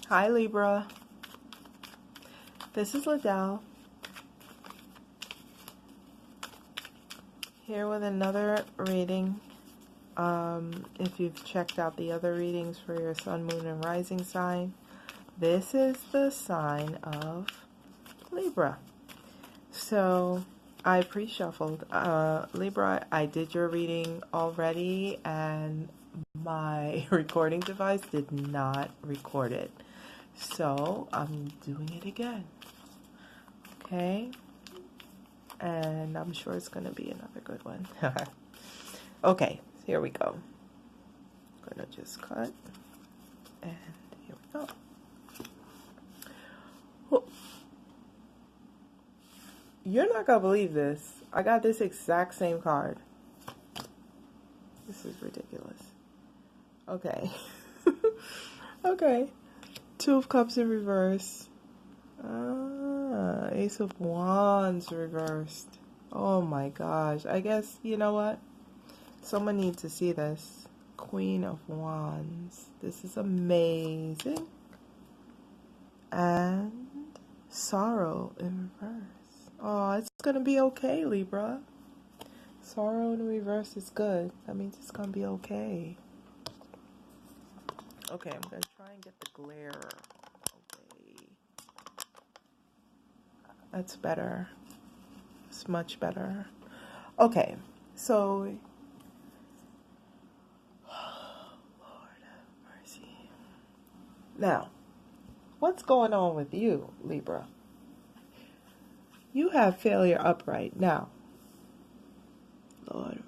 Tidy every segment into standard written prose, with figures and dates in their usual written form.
Hi Libra, this is Liddell here with another reading. If you've checked out the other readings for your sun, moon, and rising sign, this is the sign of Libra. So I pre-shuffled. Libra, I did your reading already and my recording device did not record it. So I'm doing it again. Okay? And I'm sure it's going to be another good one. Okay, here we go. I'm going to just cut. And here we go. Oh. You're not going to believe this. I got this exact same card. This is ridiculous. Okay. Okay. Two of Cups in reverse. Ace of Wands reversed. Oh my gosh. I guess, you know what? Someone needs to see this. Queen of Wands. This is amazing. And Sorrow in reverse. Oh, it's going to be okay, Libra. Sorrow in reverse is good. That means it's going to be okay. Okay, I'm going to try and get the glare away. That's better. It's much better. Okay, so Lord have mercy. Now, what's going on with you, Libra? You have failure upright now. Lord have mercy.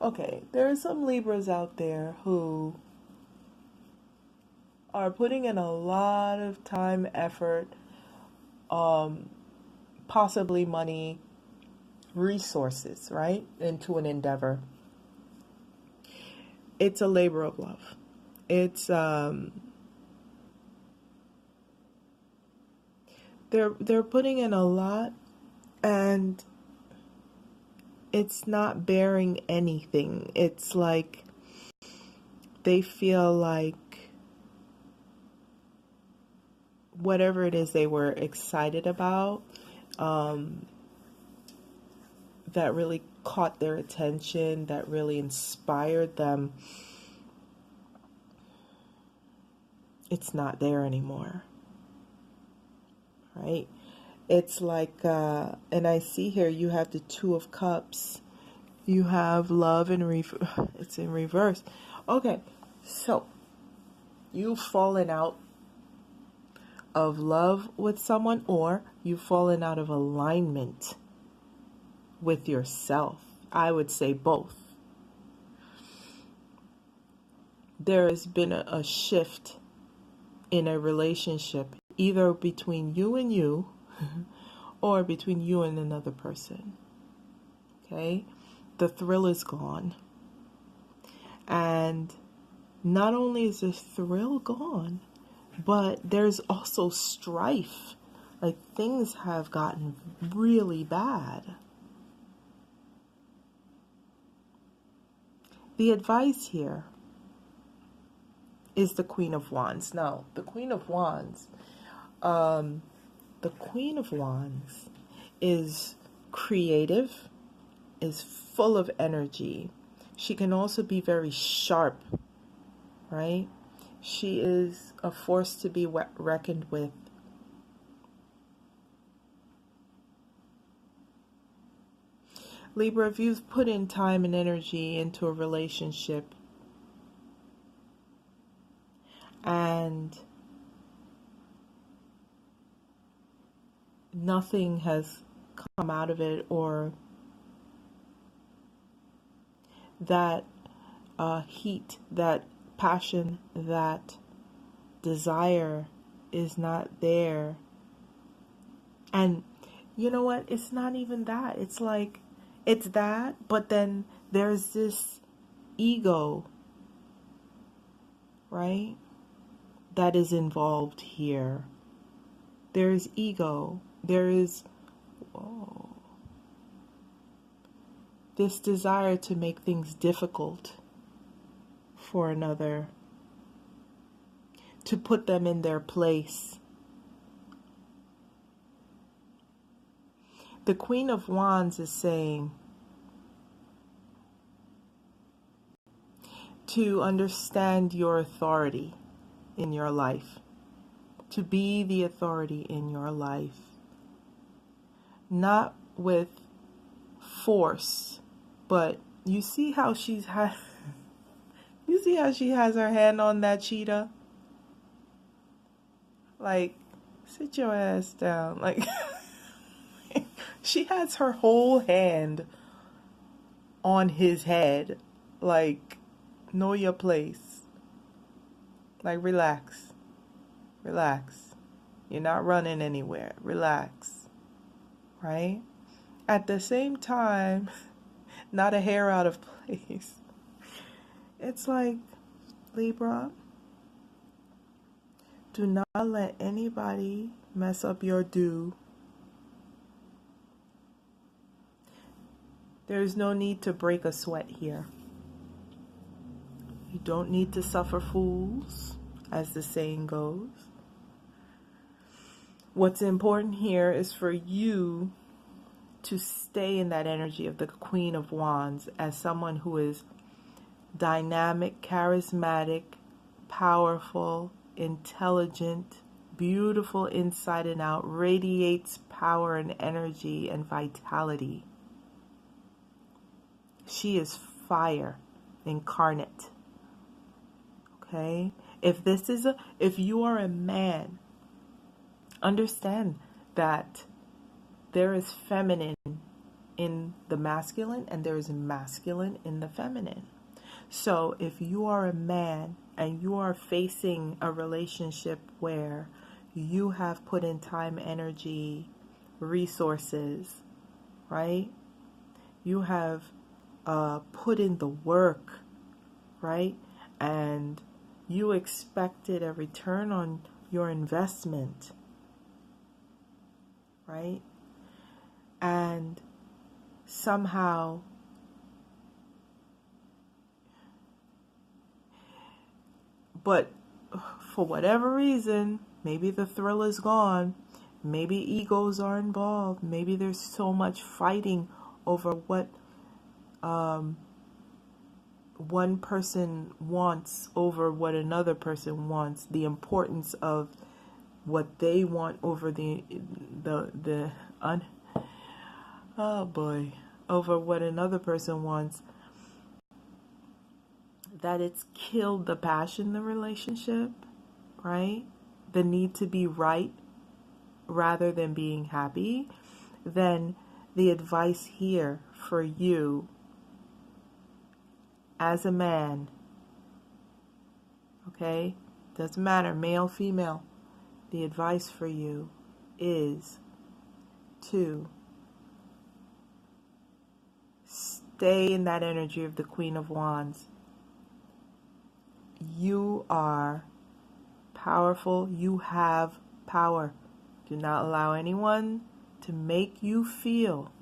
Okay, there are some Libras out there who are putting in a lot of time, effort, possibly money, resources, right, into an endeavor. It's a labor of love. It's they're putting in a lot, and it's not bearing anything. It's like they feel like whatever it is they were excited about, that really caught their attention, that really inspired them, it's not there anymore, right? It's like, and I see here you have the Two of Cups. You have love in it's in reverse. Okay, so you've fallen out of love with someone, or you've fallen out of alignment with yourself. I would say both. There has been a shift in a relationship, either between you and you, or between you and another person. Okay? The thrill is gone. And not only is the thrill gone, but there's also strife. Like, things have gotten really bad. The advice here is the Queen of Wands. Now, the Queen of Wands, is creative, is full of energy. She can also be very sharp, right? She is a force to be reckoned with. Libra, if you've put in time and energy into a relationship and nothing has come out of it, or that heat, that passion, that desire is not there. And you know what? It's not even that. It's like, it's that, but then there's this ego, right, that is involved here. There is ego. There is this desire to make things difficult for another to put them in their place. The Queen of Wands is saying to understand your authority in your life, to be the authority in your life, not with force, but you see how she has her hand on that cheetah? Like, sit your ass down. Like, she has her whole hand on his head. Like, know your place. Like, relax. Relax. You're not running anywhere. Relax. Right? At the same time, not a hair out of place. It's like, Libra, do not let anybody mess up your due. There's no need to break a sweat here. You don't need to suffer fools, as the saying goes. What's important here is for you to stay in that energy of the Queen of Wands as someone who is dynamic, charismatic, powerful, intelligent, beautiful inside and out, radiates power and energy and vitality. She is fire incarnate. Okay? If you are a man, understand that there is feminine in the masculine and there is masculine in the feminine. So if you are a man and you are facing a relationship where you have put in time, energy, resources, right? You have put in the work, right? And you expected a return on your investment, right? And somehow but for whatever reason, maybe the thrill is gone, maybe egos are involved, maybe there's so much fighting over what one person wants over what another person wants, the importance of what they want over over what another person wants, that it's killed the passion in the relationship, right? The need to be right rather than being happy. Then the advice here for you as a man, okay? Doesn't matter, male, female. The advice for you is to stay in that energy of the Queen of Wands. You are powerful. You have power. Do not allow anyone to make you feel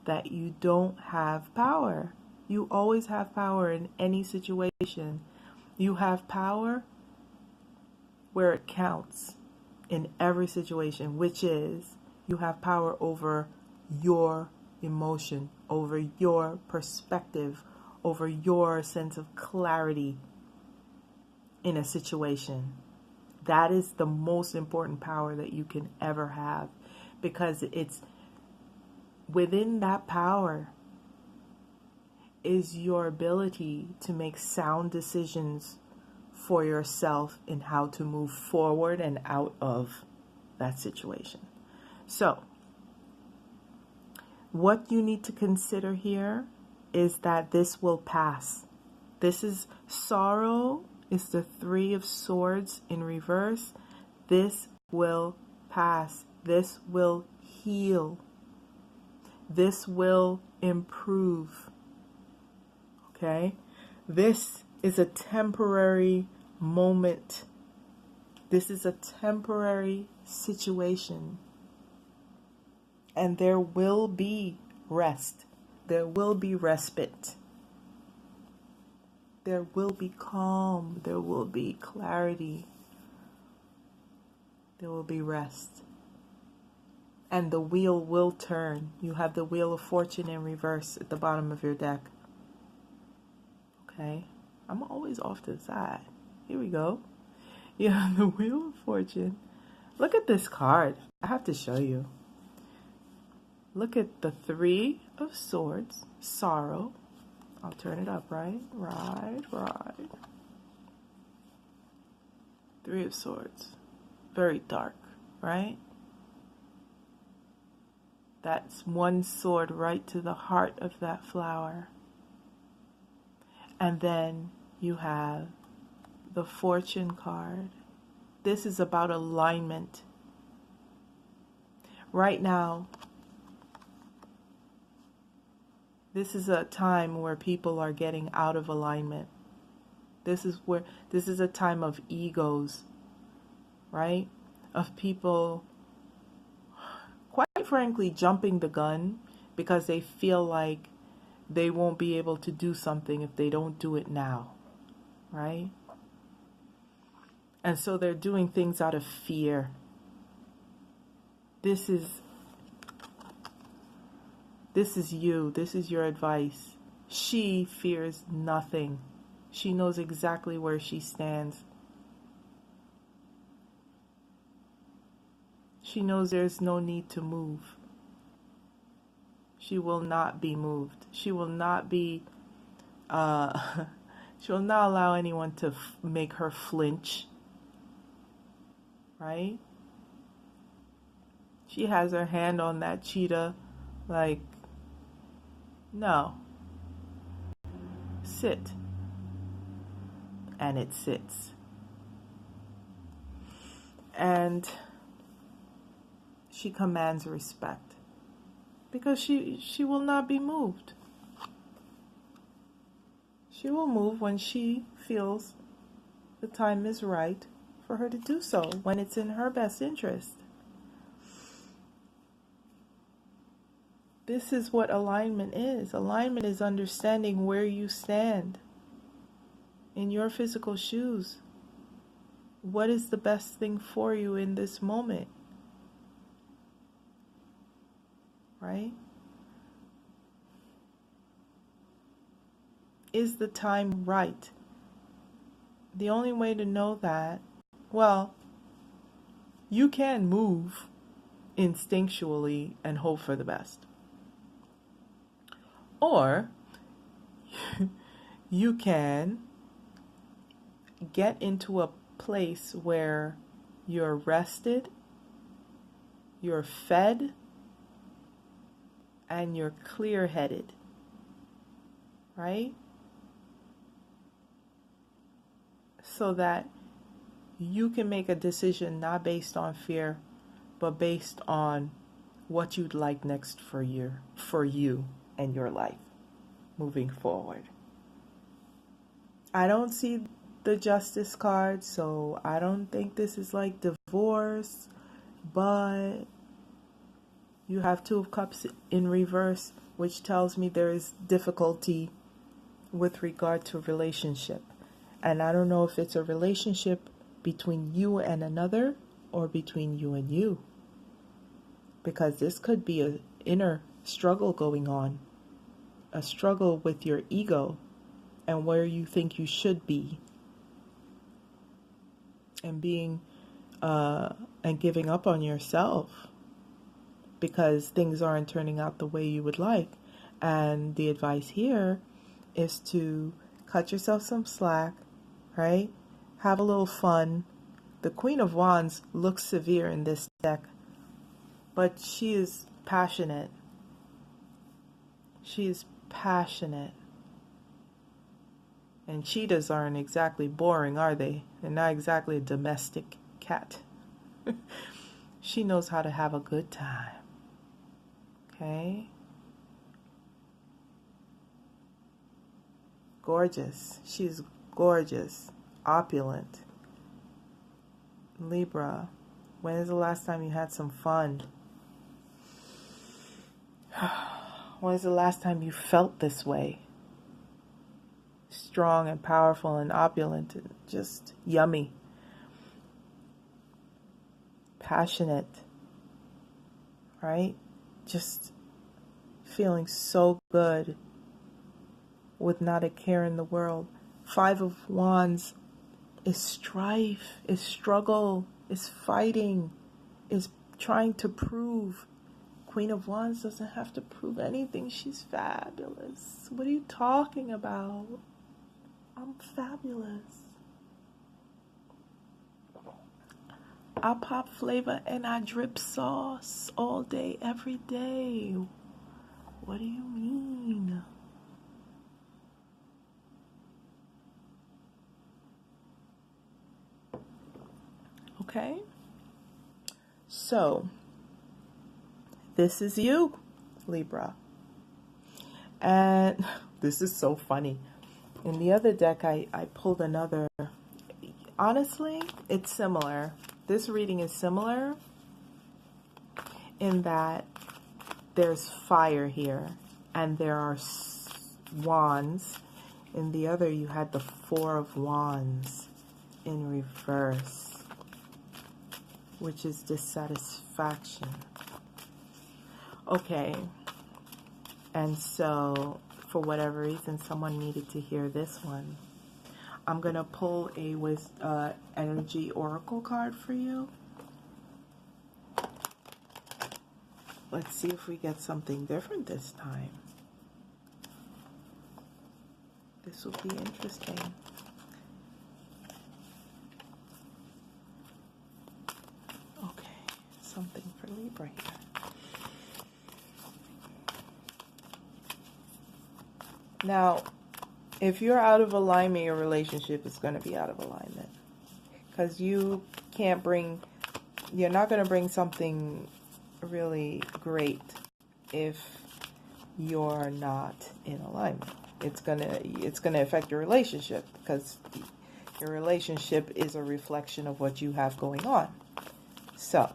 that you don't have power. You always have power in any situation. You have power where it counts in every situation, which is you have power over your emotion, over your perspective, over your sense of clarity in a situation. That is the most important power that you can ever have, because it's within that power is your ability to make sound decisions for yourself in how to move forward and out of that situation. So, what you need to consider here is that this will pass. This is sorrow. It's the Three of Swords in reverse. This will pass. This will heal. This will improve. Okay? This is a temporary moment. This is a temporary situation. And there will be rest. There will be respite. There will be calm. There will be clarity. There will be rest. And the wheel will turn. You have the Wheel of Fortune in reverse at the bottom of your deck. Okay? I'm always off to the side. Here we go. You have the Wheel of Fortune. Look at this card. I have to show you. Look at the Three of Swords. Sorrow. I'll turn it up, right? Right. Three of Swords. Very dark, right? That's one sword right to the heart of that flower. And then you have the Fortune card. This is about alignment. Right now, this is a time where people are getting out of alignment. This is a time of egos, right? Of people, quite frankly, jumping the gun because they feel like they won't be able to do something if they don't do it now, right? And so they're doing things out of fear. This is you. This is your advice. She fears nothing. She knows exactly where she stands. She knows there's no need to move. She will not be moved. She will not be, she will not allow anyone to make her flinch. Right? She has her hand on that cheetah like, no. Sit. And it sits. And she commands respect because she will not be moved. She will move when she feels the time is right for her to do so, when it's in her best interest. This is what alignment is. Alignment is understanding where you stand in your physical shoes. What is the best thing for you in this moment? Right? Is the time right? The only way to know that, well, you can move instinctually and hope for the best. Or you can get into a place where you're rested, you're fed, and you're clear-headed, right? So that you can make a decision not based on fear, but based on what you'd like next for you and your life moving forward. I don't see the Justice card, so I don't think this is like divorce, but you have Two of Cups in reverse, which tells me there is difficulty with regard to relationship. And I don't know if it's a relationship between you and another or between you and you. Because this could be an inner struggle going on. A struggle with your ego and where you think you should be. And being, and giving up on yourself. Because things aren't turning out the way you would like. And the advice here is to cut yourself some slack, right? Have a little fun. The Queen of Wands looks severe in this deck, but she is passionate. She is passionate. And cheetahs aren't exactly boring, are they? They're not exactly a domestic cat. She knows how to have a good time. Okay? Gorgeous. She's gorgeous. Opulent. Libra. When is the last time you had some fun? When is the last time you felt this way? Strong and powerful and opulent and just yummy. passionate, right? Just feeling so good with not a care in the world. Five of Wands is strife, is struggle, is fighting, is trying to prove. Queen of Wands doesn't have to prove anything. She's fabulous. What are you talking about? I'm fabulous. I pop flavor and I drip sauce all day, every day. What do you mean? Okay? So, this is you, Libra. And this is so funny. In the other deck, I pulled another. Honestly, it's similar. This reading is similar in that there's fire here and there are wands. In the other, you had the Four of Wands in reverse, which is dissatisfaction. Okay, and so for whatever reason, someone needed to hear this one. I'm going to pull a energy oracle card for you. Let's see if we get something different this time. This will be interesting. Okay, something for Libra here. Now, if you're out of alignment, your relationship is going to be out of alignment. Because you can't bring, you're not going to bring something really great if you're not in alignment. It's gonna affect your relationship, because your relationship is a reflection of what you have going on. So,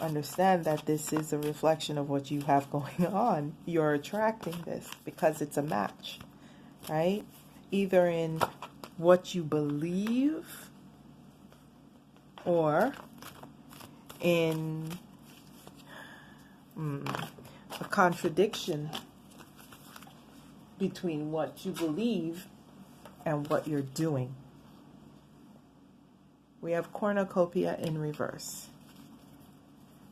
understand that this is a reflection of what you have going on. You're attracting this because it's a match, right? Either in what you believe or in a contradiction between what you believe and what you're doing. We have cornucopia in reverse.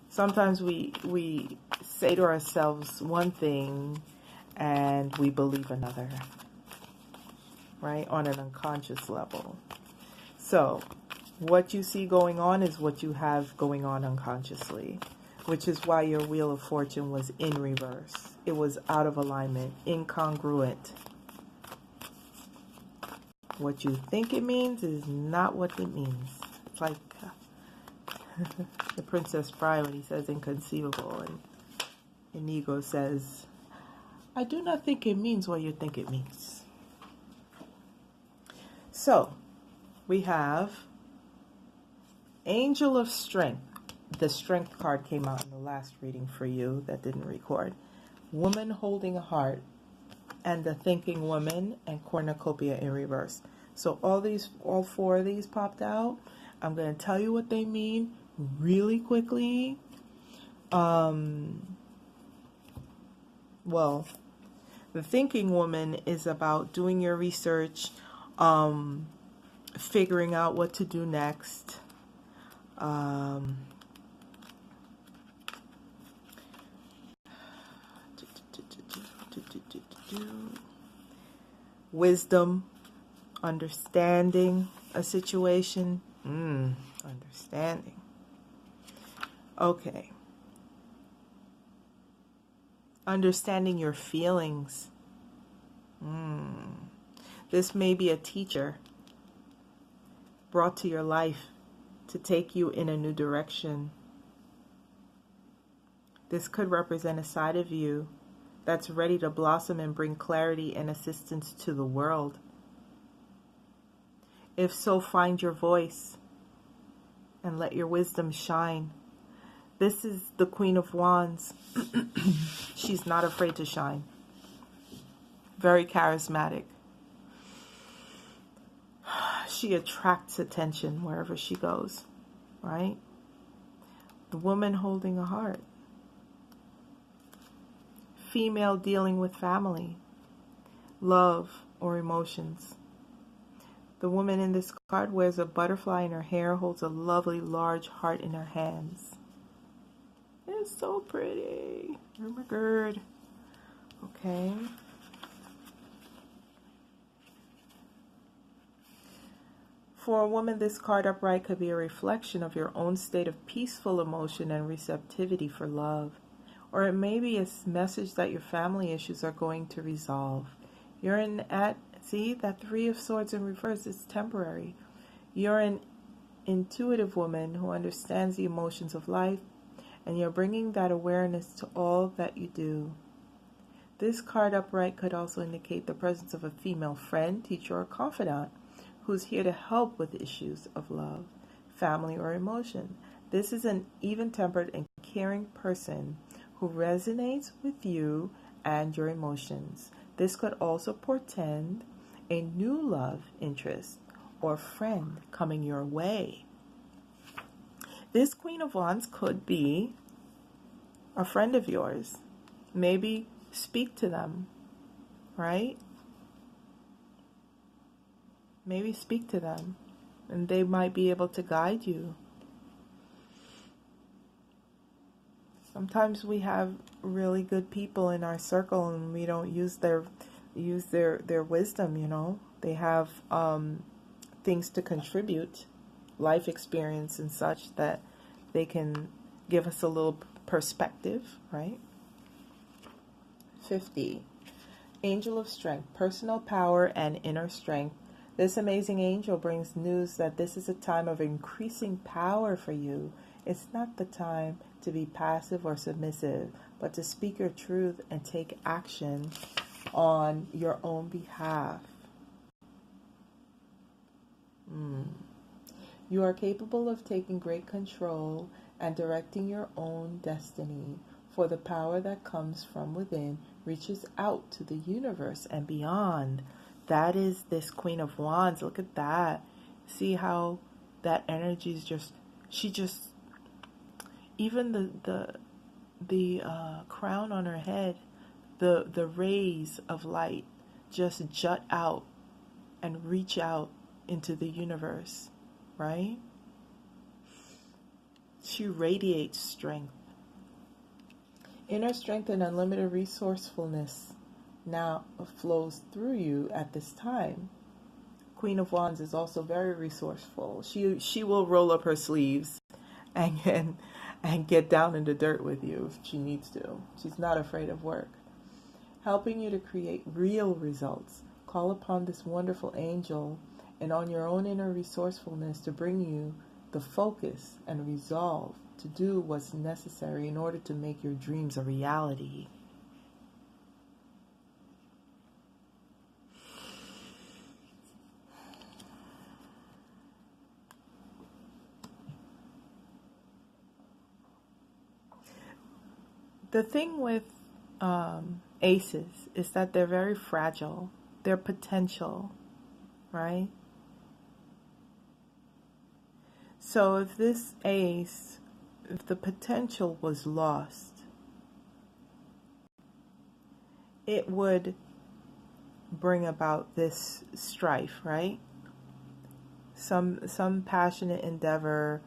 Sometimes we say to ourselves one thing and we believe another, right? On an unconscious level. So, what you see going on is what you have going on unconsciously, which is why your Wheel of Fortune was in reverse. It was out of alignment, incongruent. What you think it means is not what it means. It's like the Princess Bride when he says inconceivable, and Inigo says, I do not think it means what you think it means. So, we have Angel of Strength. The Strength card came out in the last reading for you that didn't record. Woman holding a heart, and the Thinking Woman, and cornucopia in reverse. So all four of these popped out. I'm going to tell you what they mean really quickly. Well, the Thinking Woman is about doing your research, figuring out what to do next. Wisdom, understanding a situation, understanding. Okay. Understanding your feelings. This may be a teacher brought to your life to take you in a new direction. This could represent a side of you that's ready to blossom and bring clarity and assistance to the world. If so, find your voice and let your wisdom shine. This is the Queen of Wands. She's not afraid to shine. Very charismatic. She attracts attention wherever she goes. right? The woman holding a heart. Female dealing with family, love, or emotions. The woman in this card wears a butterfly in her hair, holds a lovely large heart in her hands. It's so pretty. Oh my god. Okay. For a woman, this card upright could be a reflection of your own state of peaceful emotion and receptivity for love. Or it may be a message that your family issues are going to resolve. See, that Three of Swords in reverse is temporary. You're an intuitive woman who understands the emotions of life, and you're bringing that awareness to all that you do. This card upright could also indicate the presence of a female friend, teacher, or confidant who's here to help with issues of love, family, or emotion. This is an even-tempered and caring person who resonates with you and your emotions. This could also portend a new love interest or friend coming your way. This Queen of Wands could be a friend of yours. Maybe speak to them, right? Maybe speak to them, and they might be able to guide you. Sometimes we have really good people in our circle, and we don't use their wisdom. You know, they have things to contribute, life experience and such, that they can give us a little perspective, right? 50. Angel of Strength, personal power and inner strength. This amazing angel brings news that this is a time of increasing power for you. It's not the time to be passive or submissive, but to speak your truth and take action on your own behalf. You are capable of taking great control and directing your own destiny, for the power that comes from within reaches out to the universe and beyond. That is this Queen of Wands. Look at that. See how that energy is even the crown on her head, the rays of light just jut out and reach out into the universe, right? She radiates strength. Inner strength and unlimited resourcefulness now flows through you at this time. Queen of Wands is also very resourceful. She will roll up her sleeves and get down in the dirt with you if she needs to. She's not afraid of work. Helping you to create real results. Call upon this wonderful angel and on your own inner resourcefulness to bring you the focus and resolve to do what's necessary in order to make your dreams a reality. The thing with aces is that they're very fragile. They're potential, right? So if this ace, if the potential was lost, it would bring about this strife, right? Some passionate endeavor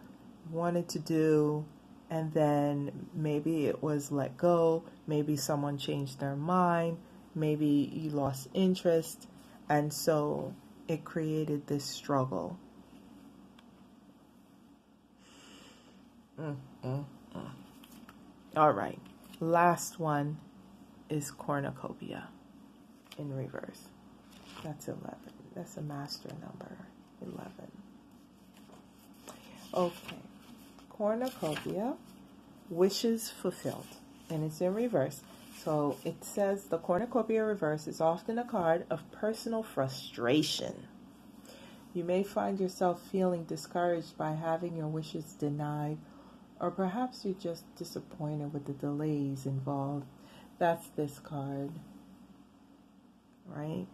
wanted to do, and then maybe it was let go, maybe someone changed their mind, maybe you lost interest, and so it created this struggle. All right, last one is cornucopia in reverse. That's 11. That's a master number, 11. Okay. Cornucopia, wishes fulfilled, and it's in reverse. So it says the cornucopia reverse is often a card of personal frustration. You may find yourself feeling discouraged by having your wishes denied, or perhaps you're just disappointed with the delays involved. That's this card, right?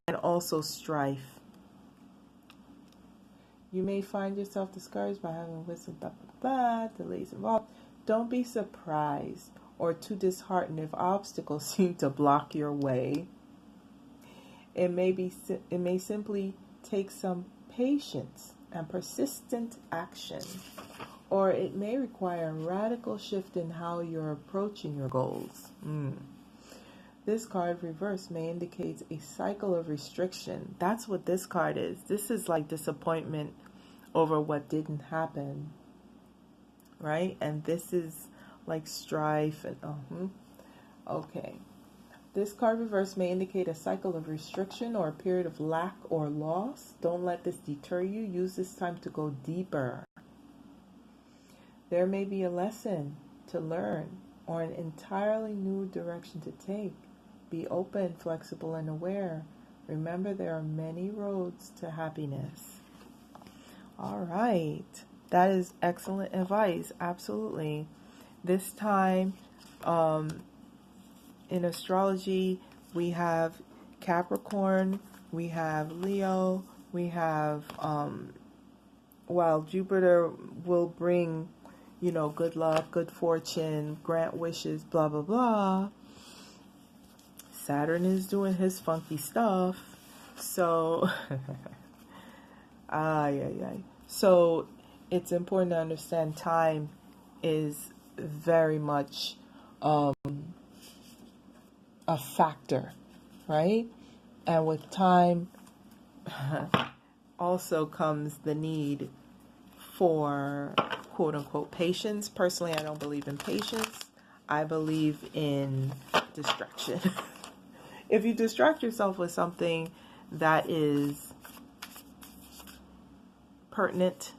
And also strife. You may find yourself discouraged by having wisdom, blah, blah, blah, delays involved. Don't be surprised or too disheartened if obstacles seem to block your way. It may simply take some patience and persistent action, or it may require a radical shift in how you're approaching your goals. This card reverse may indicate a cycle of restriction. That's what this card is. This is like disappointment over what didn't happen, right? And this is like strife and okay. This card reverse may indicate a cycle of restriction or a period of lack or loss. Don't let this deter you. Use this time to go deeper. There may be a lesson to learn or an entirely new direction to take. Be open, flexible, and aware. Remember, there are many roads to happiness. All right. That is excellent advice. Absolutely. This time, in astrology, we have Capricorn, we have Leo, we have, while Jupiter will bring, good luck, good fortune, grant wishes, blah, blah, blah, Saturn is doing his funky stuff. So, So, it's important to understand time is very much a factor, right? And with time also comes the need for quote unquote patience. Personally, I don't believe in patience. I believe in distraction. If you distract yourself with something that is pertinent,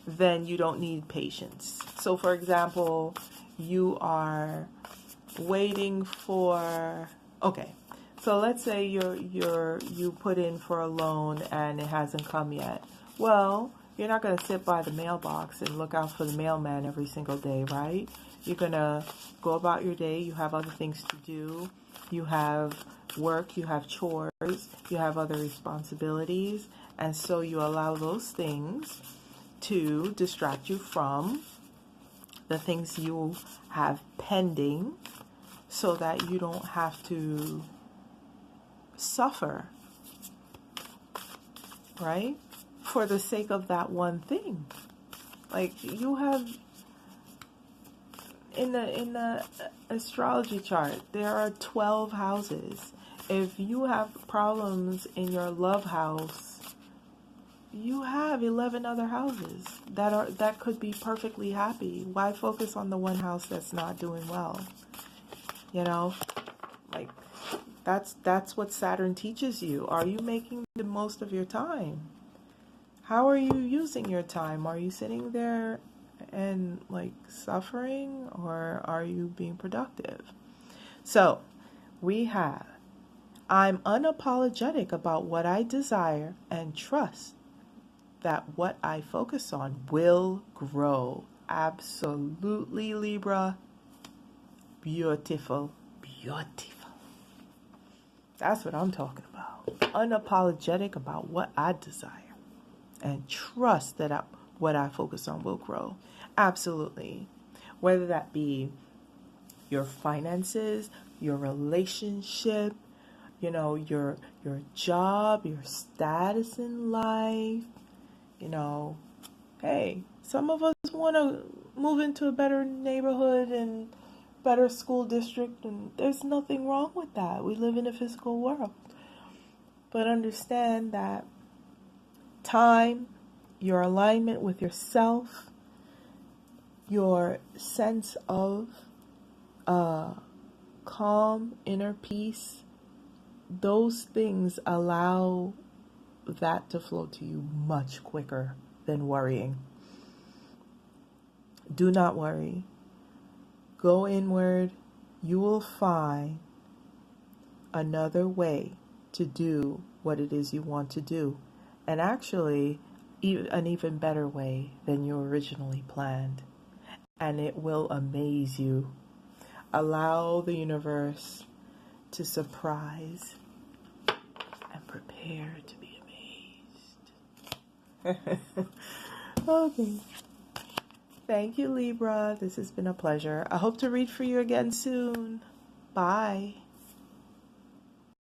then you don't need patience. So for example, you are waiting for, so let's say you put in for a loan and it hasn't come yet. Well, you're not going to sit by the mailbox and look out for the mailman every single day, right? You're going to go about your day. You have other things to do. You have work, you have chores, you have other responsibilities. And so you allow those things to distract you from the things you have pending so that you don't have to suffer, right? For the sake of that one thing. Like you have in the astrology chart, there are 12 houses. If you have problems in your love house, you have 11 other houses that could be perfectly happy. Why focus on the one house that's not doing well? Like that's what Saturn teaches you. Are you making the most of your time? How are you using your time? Are you sitting there and like suffering, or are you being productive? So we have, I'm unapologetic about what I desire and trust that what I focus on will grow. Absolutely, Libra. Beautiful, beautiful. That's what I'm talking about. Unapologetic about what I desire and trust that what I focus on will grow. Absolutely. Whether that be your finances, your relationship, your job, your status in life. Hey, some of us want to move into a better neighborhood and better school district, and there's nothing wrong with that. We live in a physical world. But understand that time, your alignment with yourself, your sense of calm, inner peace, those things allow that to flow to you much quicker than worrying. Do not worry. Go inward. You will find another way to do what it is you want to do. And actually, an even better way than you originally planned. And it will amaze you. Allow the universe to surprise and prepare to be amazed. Okay. Thank you, Libra. This has been a pleasure. I hope to read for you again soon. Bye.